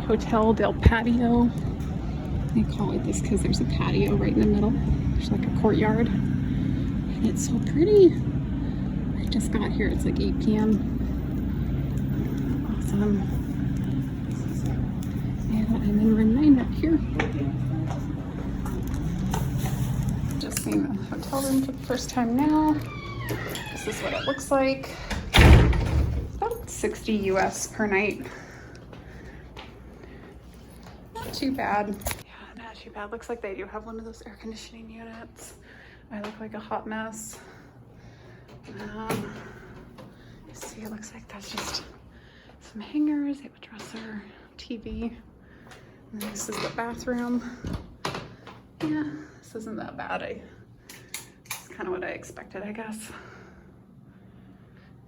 Hotel del Patio. They call it this because there's a patio right in the middle. There's like a courtyard. And it's so pretty. I just got here. It's like 8 p.m. Awesome. And I'm in room 9 right here. Just seeing the hotel room for the first time now. This is what it looks like. About 60 US per night. Not too bad. Yeah, not too bad. Looks like they do have one of those air conditioning units. I look like a hot mess. See, it looks like that's just some hangers. They have a dresser, TV. And then this is the bathroom. Yeah, this isn't that bad. It's kind of what I expected, I guess.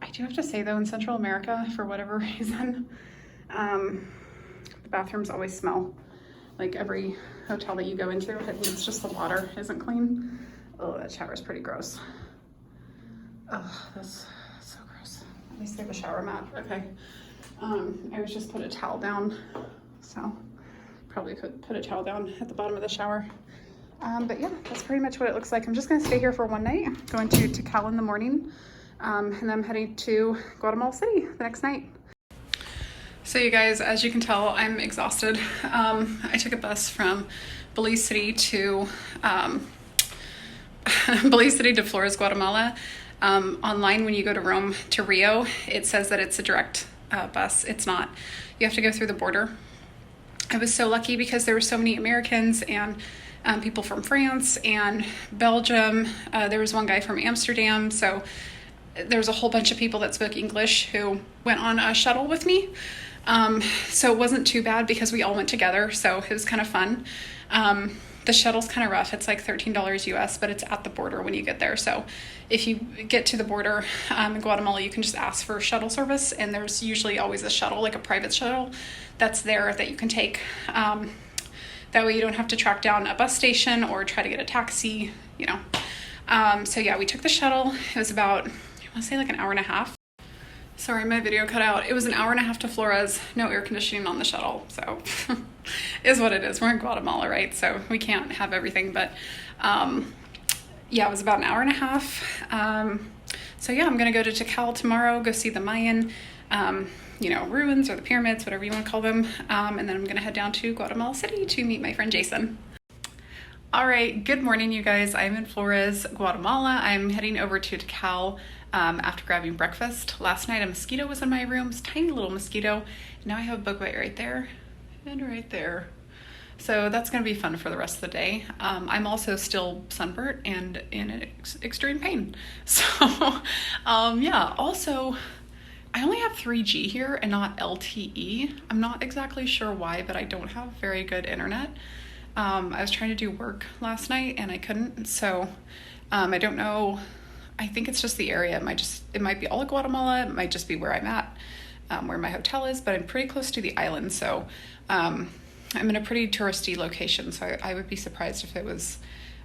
I do have to say though, in Central America, for whatever reason, the bathrooms always smell. Like every hotel that you go into, I think it's just the water isn't clean. Oh, that shower is pretty gross. Oh, that's so gross. At least they have a shower mat. Okay. I always just put a towel down. So probably could put a towel down at the bottom of the shower. But yeah, that's pretty much what it looks like. I'm just gonna stay here for one night. Going to Tikal in the morning. And then I'm heading to Guatemala City the next night. So you guys, as you can tell, I'm exhausted. I took a bus from Belize City to Flores, Guatemala. Online, when you go to Rome to Rio, it says that it's a direct bus. It's not. You have to go through the border. I was so lucky because there were so many Americans and people from France and Belgium. There was one guy from Amsterdam. So there's a whole bunch of people that spoke English who went on a shuttle with me. So it wasn't too bad because we all went together. So it was kind of fun. The shuttle's kind of rough. It's like $13 US, but it's at the border when you get there. So if you get to the border in Guatemala, you can just ask for shuttle service. And there's usually always a shuttle, like a private shuttle that's there that you can take. That way you don't have to track down a bus station or try to get a taxi, you know. So yeah, we took the shuttle. It was about, I want to say like an hour and a half. Sorry, my video cut out. It was an hour and a half to Flores, no air conditioning on the shuttle. So is what it is. We're in Guatemala, right? So we can't have everything, but yeah, it was about an hour and a half. So yeah, I'm going to go to Tikal tomorrow, go see the Mayan, you know, ruins or the pyramids, whatever you want to call them. And then I'm going to head down to Guatemala City to meet my friend Jason. All right, good morning, you guys. I'm in Flores, Guatemala. I'm heading over to Tikal after grabbing breakfast. Last night a mosquito was in my room, this tiny little mosquito. Now I have a bug bite right there and right there. So that's going to be fun for the rest of the day. I'm also still sunburnt and in extreme pain. So yeah, also I only have 3G here and not LTE. I'm not exactly sure why, but I don't have very good internet. I was trying to do work last night and I couldn't. So I don't know. I think it's just the area. It might be all of Guatemala. It might just be where I'm at, where my hotel is, but I'm pretty close to the island. So I'm in a pretty touristy location. So I would be surprised if it was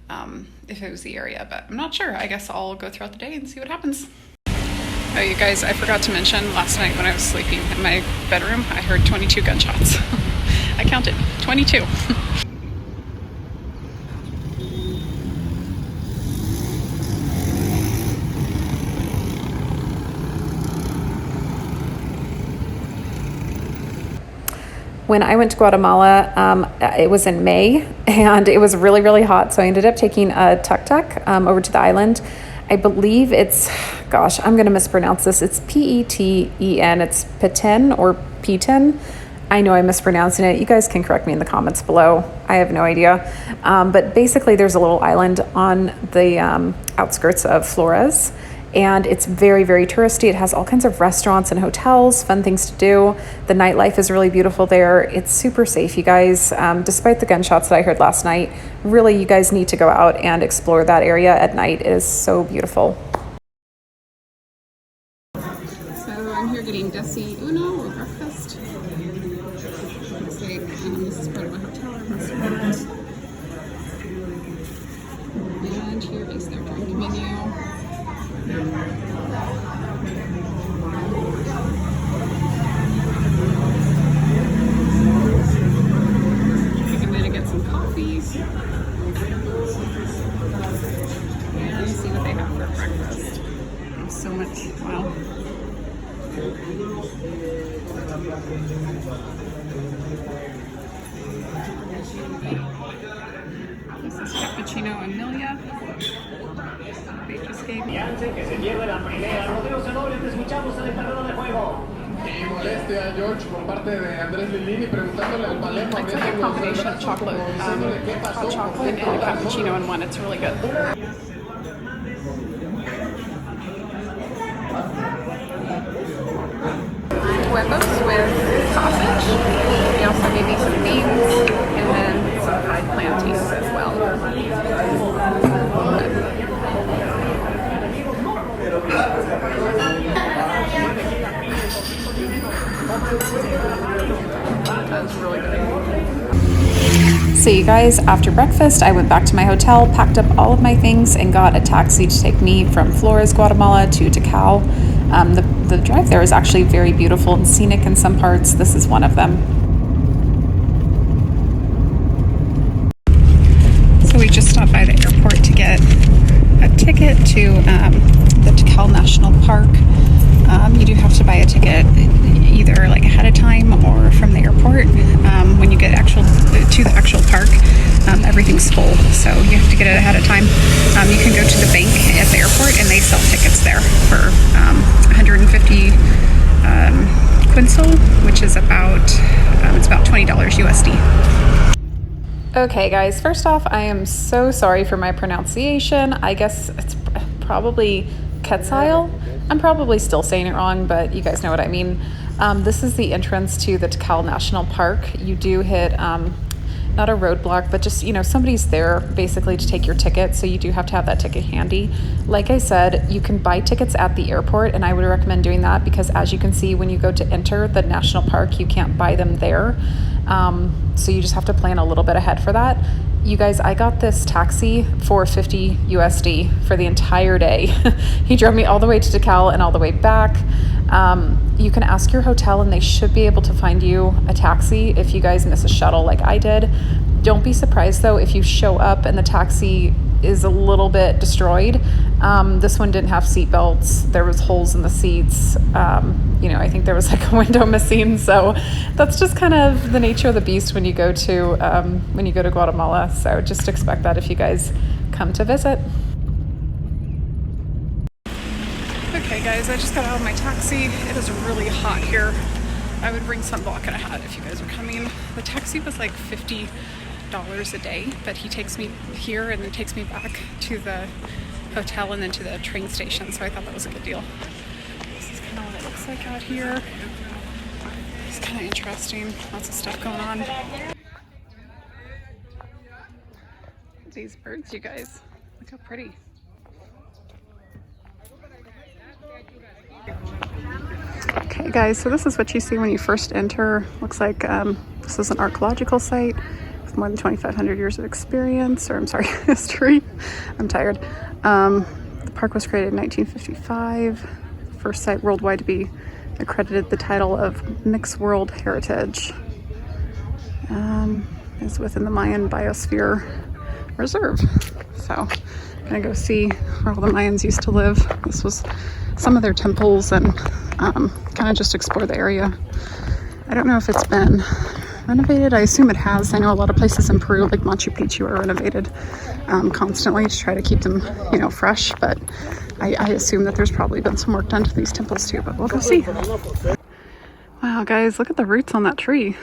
the area, but I'm not sure. I guess I'll go throughout the day and see what happens. Oh, you guys, I forgot to mention last night when I was sleeping in my bedroom, I heard 22 gunshots. I counted 22. When I went to Guatemala, it was in May and it was really, really hot. So I ended up taking a tuk-tuk over to the island. I believe it's, gosh, I'm going to mispronounce this. It's P-E-T-E-N. It's Peten or Peten. I know I'm mispronouncing it. You guys can correct me in the comments below. I have no idea. But basically there's a little island on the outskirts of Flores. And it's very, very touristy. It has all kinds of restaurants and hotels, fun things to do. The nightlife is really beautiful there. It's super safe, you guys. Despite the gunshots that I heard last night, really, you guys need to go out and explore that area at night. It is so beautiful. So I'm here getting desayuno or breakfast. Looks like this is part of a hotel or restaurant. And here is their drink menu. cappuccino and Milia. They just gave me. George, por parte de Andrés Lilini, preguntándole al Malema. It's like a combination of chocolate, hot chocolate and a cappuccino in one. It's really good. Huevos with sausage. They also gave me some beans and then some fried plantains as well. That's really good. So you guys, after breakfast, I went back to my hotel, packed up all of my things, and got a taxi to take me from Flores, Guatemala to Tikal. The drive there is actually very beautiful and scenic in some parts. This is one of them. So we just stopped by the airport to get a ticket to the Tikal National Park. You do have to buy a ticket either like ahead of time or from the airport. When you get to the actual park, everything's full, so you have to get it ahead of time. You can go to the bank at the airport and they sell tickets there for 150 quintal, which is about it's about $20 USD. Okay guys, first off, I am so sorry for my pronunciation. I guess it's probably Quetzal. I'm probably still saying it wrong, but you guys know what I mean. This is the entrance to the Tikal National Park. You do hit not a roadblock, but just, somebody's there basically to take your ticket, so you do have to have that ticket handy. Like I said, you can buy tickets at the airport, and I would recommend doing that because, as you can see, when you go to enter the national park, you can't buy them there. So you just have to plan a little bit ahead for that. You guys, I got this taxi for 50 USD for the entire day. He drove me all the way to Tikal and all the way back. You can ask your hotel and they should be able to find you a taxi if you guys miss a shuttle like I did. Don't be surprised though if you show up and the taxi is a little bit destroyed. This one didn't have seat belts. There was holes in the seats. I think there was like a window missing. So that's just kind of the nature of the beast when you go to Guatemala. So just expect that if you guys come to visit. Okay guys, I just got out of my taxi. It is really hot here. I would bring sunblock and a hat if you guys are coming. The taxi was like $50 a day, but he takes me here and then takes me back to the hotel and then to the train station, so I thought that was a good deal. This is kind of what it looks like out here. It's kind of interesting. Lots of stuff going on. These birds, you guys. Look how pretty. Okay guys, so this is what you see when you first enter. Looks like this is an archaeological site with more than 2,500 years of experience, or I'm sorry, history. I'm tired. The park was created in 1955. The first site worldwide to be accredited the title of Mixed World Heritage. Is within the Mayan Biosphere Reserve. So I'm gonna go see where all the Mayans used to live. This was some of their temples and kind of just explore the area. I don't know if it's been renovated. I assume it has. I know a lot of places in Peru, like Machu Picchu, are renovated constantly to try to keep them, fresh. But I assume that there's probably been some work done to these temples too, but we'll go see. Wow, guys, look at the roots on that tree.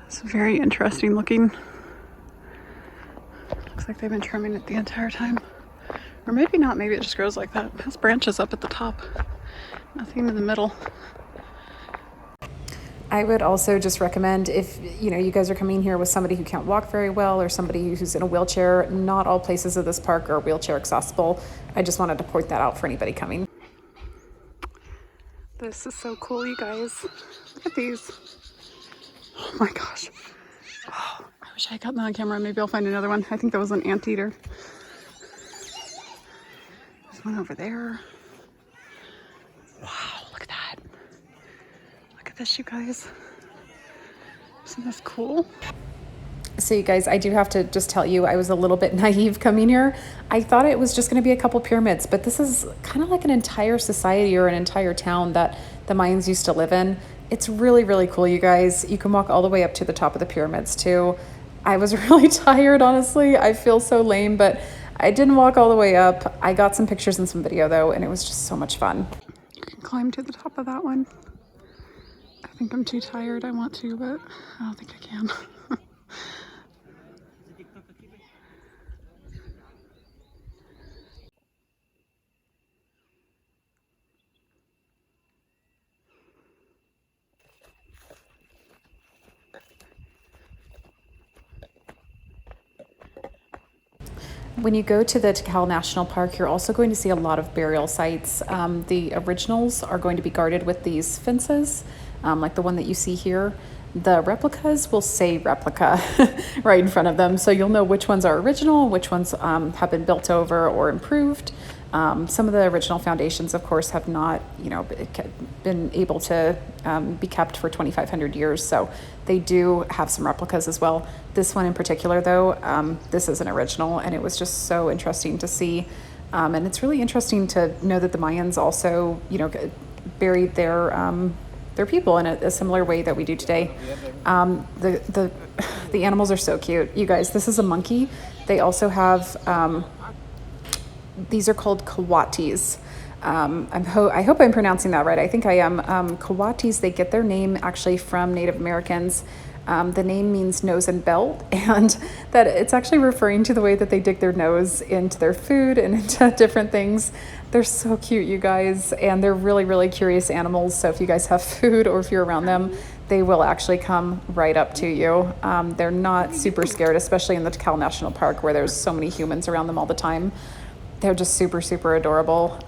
It's very interesting looking. Looks like they've been trimming it the entire time. Or maybe not, maybe it just grows like that. It has branches up at the top, nothing in the middle. I would also just recommend if, you guys are coming here with somebody who can't walk very well or somebody who's in a wheelchair, not all places of this park are wheelchair accessible. I just wanted to point that out for anybody coming. This is so cool, you guys. Look at these. Oh my gosh. Oh, I wish I had gotten that on camera. Maybe I'll find another one. I think that was an anteater. There's one over there. Wow, look at that. Look at this, you guys. Isn't this cool? So you guys, I do have to just tell you, I was a little bit naive coming here. I thought it was just going to be a couple pyramids, but this is kind of like an entire society or an entire town that the Mayans used to live in. It's really, really cool, you guys. You can walk all the way up to the top of the pyramids too. I was really tired, honestly. I feel so lame, but I didn't walk all the way up. I got some pictures and some video though, and it was just so much fun. You can climb to the top of that one. I think I'm too tired. I want to, but I don't think I can. When you go to the Tikal National Park, you're also going to see a lot of burial sites. The originals are going to be guarded with these fences, like the one that you see here. The replicas will say replica right in front of them, so you'll know which ones are original, which ones have been built over or improved. Some of the original foundations, of course, have not, been able to be kept for 2,500 years. So they do have some replicas as well. This one in particular, though, this is an original, and it was just so interesting to see. And it's really interesting to know that the Mayans also, buried their people in a similar way that we do today. The animals are so cute, you guys. This is a monkey. They also have. These are called coatis. I hope I'm pronouncing that right. I think I am. Coatis, they get their name actually from Native Americans. The name means nose and belt, and that it's actually referring to the way that they dig their nose into their food and into different things. They're so cute, you guys, and they're really, really curious animals. So if you guys have food or if you're around them, they will actually come right up to you. They're not super scared, especially in the Tikal National Park where there's so many humans around them all the time. They're just super, super adorable.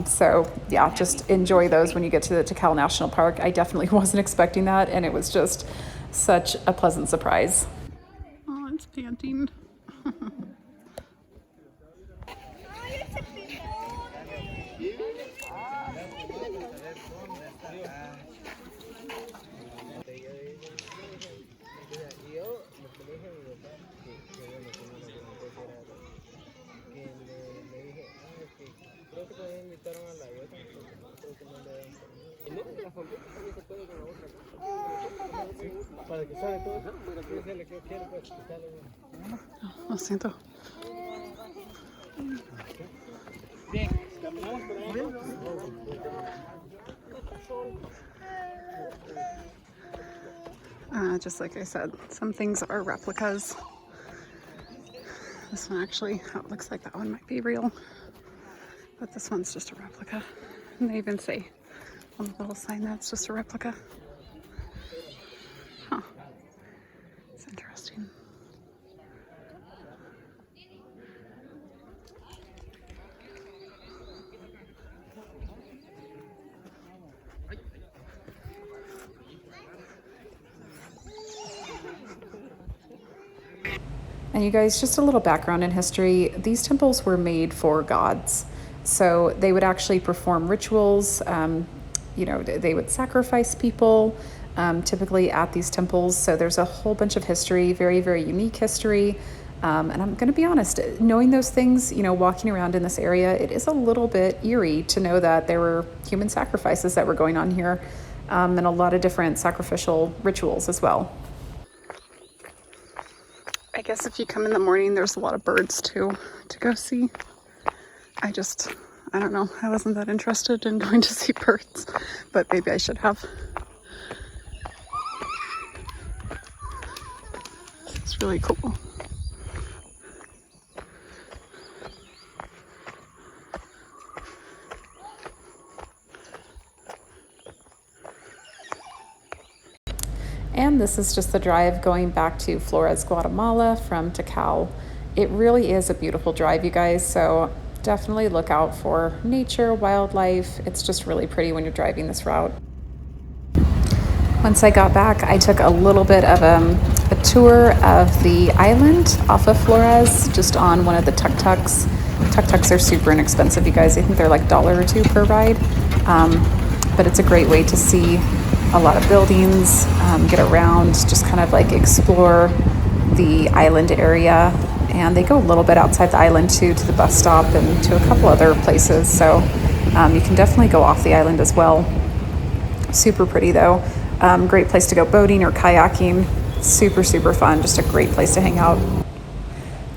So yeah, just enjoy those when you get to the Tikal National Park. I definitely wasn't expecting that, and it was just such a pleasant surprise. Oh, it's panting. Lo siento. Just like I said, some things are replicas. This one actually, it looks like that one might be real, but this one's just a replica. And they even say on the little sign that it's just a replica. Huh. It's interesting. And you guys, just a little background in history. These temples were made for gods. So they would actually perform rituals. They would sacrifice people, typically at these temples. So there's a whole bunch of history, very, very unique history. And I'm going to be honest, knowing those things, walking around in this area, it is a little bit eerie to know that there were human sacrifices that were going on here, and a lot of different sacrificial rituals as well. I guess if you come in the morning, there's a lot of birds too to go see. I don't know. I wasn't that interested in going to see birds, but maybe I should have. It's really cool. And this is just the drive going back to Flores, Guatemala from Tikal. It really is a beautiful drive, you guys, so definitely look out for nature, wildlife. It's just really pretty when you're driving this route. Once I got back, I took a little bit of a tour of the island off of Flores, just on one of the tuk-tuks. Tuk-tuks are super inexpensive, you guys. I think they're like $1 or $2 per ride, but it's a great way to see a lot of buildings, get around, just kind of like explore the island area. And they go a little bit outside the island too, to the bus stop and to a couple other places. So you can definitely go off the island as well. Super pretty though. Great place to go boating or kayaking. Super, super fun. Just a great place to hang out.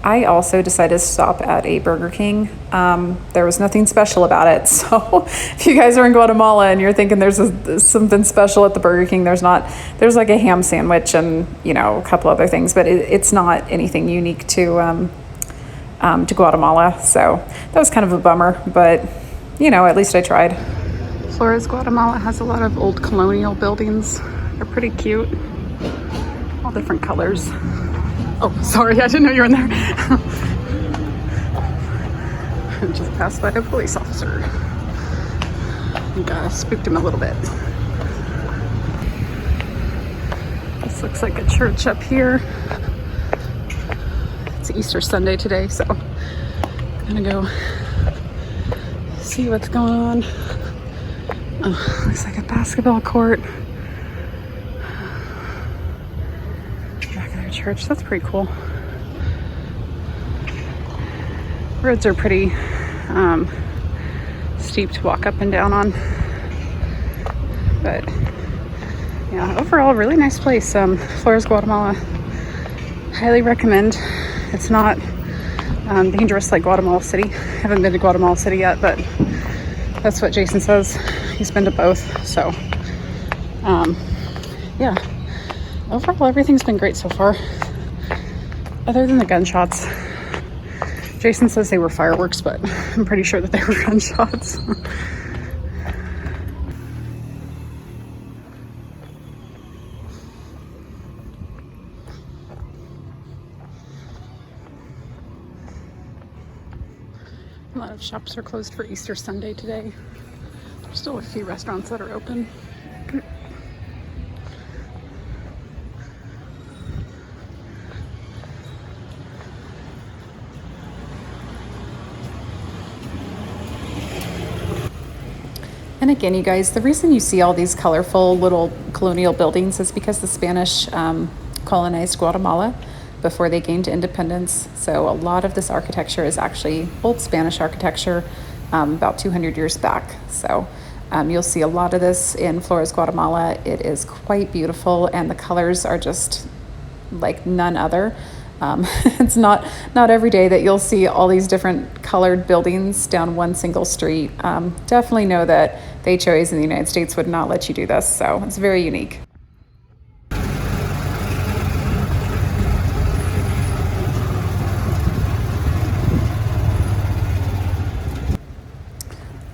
I also decided to stop at a Burger King. There was nothing special about it. So if you guys are in Guatemala and you're thinking there's something special at the Burger King, there's not. There's like a ham sandwich and, you know, a couple other things, but it's not anything unique to Guatemala. So that was kind of a bummer, but, you know, at least I tried. Flores, Guatemala has a lot of old colonial buildings. They're pretty cute. All different colors. Oh, sorry, I didn't know you were in there. Just passed by a police officer. I think I spooked him a little bit. This looks like a church up here. It's Easter Sunday today, so I'm gonna go see what's going on. Oh, looks like a basketball court. Church. That's pretty cool. Roads are pretty steep to walk up and down on, but yeah, overall really nice place. Flores, Guatemala, highly recommend. It's not dangerous like Guatemala City. I haven't been to Guatemala City yet, but that's what Jason says. He's been to both, so yeah. Overall, everything's been great so far, other than the gunshots. Jason says they were fireworks, but I'm pretty sure that they were gunshots. A lot of shops are closed for Easter Sunday today. There's still a few restaurants that are open. And again, you guys, the reason you see all these colorful little colonial buildings is because the Spanish colonized Guatemala before they gained independence. So a lot of this architecture is actually old Spanish architecture about 200 years back. So you'll see a lot of this in Flores, Guatemala. It is quite beautiful, and the colors are just like none other. It's not every day that you'll see all these different colored buildings down one single street. Definitely know that the HOAs in the United States would not let you do this, so it's very unique.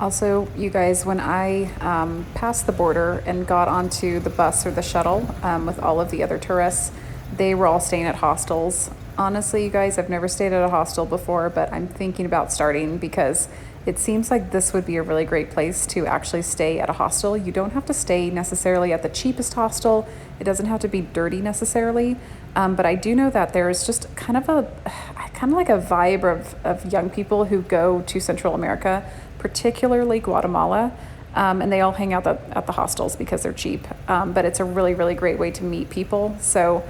Also, you guys, when I passed the border and got onto the bus or the shuttle with all of the other tourists, they were all staying at hostels. Honestly, you guys, I've never stayed at a hostel before, but I'm thinking about starting because it seems like this would be a really great place to actually stay at a hostel. You don't have to stay necessarily at the cheapest hostel. It doesn't have to be dirty necessarily. But I do know that there's just kind of like a vibe of young people who go to Central America, particularly Guatemala. And they all hang out at the hostels because they're cheap. But it's a really, really great way to meet people. So,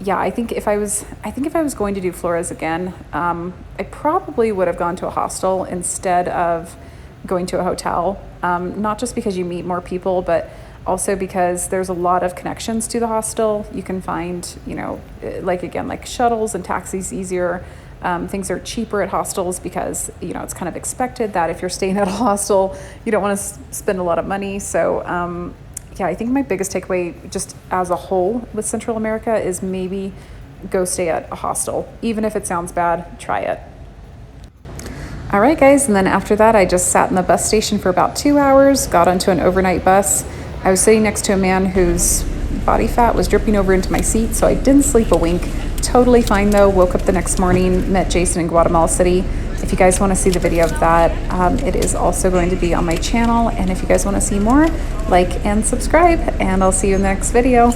yeah, I think if I was going to do Flores again, I probably would have gone to a hostel instead of going to a hotel. Not just because you meet more people, but also because there's a lot of connections to the hostel. You can find, like shuttles and taxis easier. Things are cheaper at hostels because, it's kind of expected that if you're staying at a hostel, you don't want to spend a lot of money. So, yeah, I think my biggest takeaway just as a whole with Central America is maybe go stay at a hostel. Even if it sounds bad, try it. All right, guys. And then after that, I just sat in the bus station for about 2 hours, got onto an overnight bus. I was sitting next to a man whose body fat was dripping over into my seat, so I didn't sleep a wink. Totally fine though. Woke up the next morning, met Jason in Guatemala City. If you guys want to see the video of that, it is also going to be on my channel. And if you guys want to see more, like and subscribe, and I'll see you in the next video.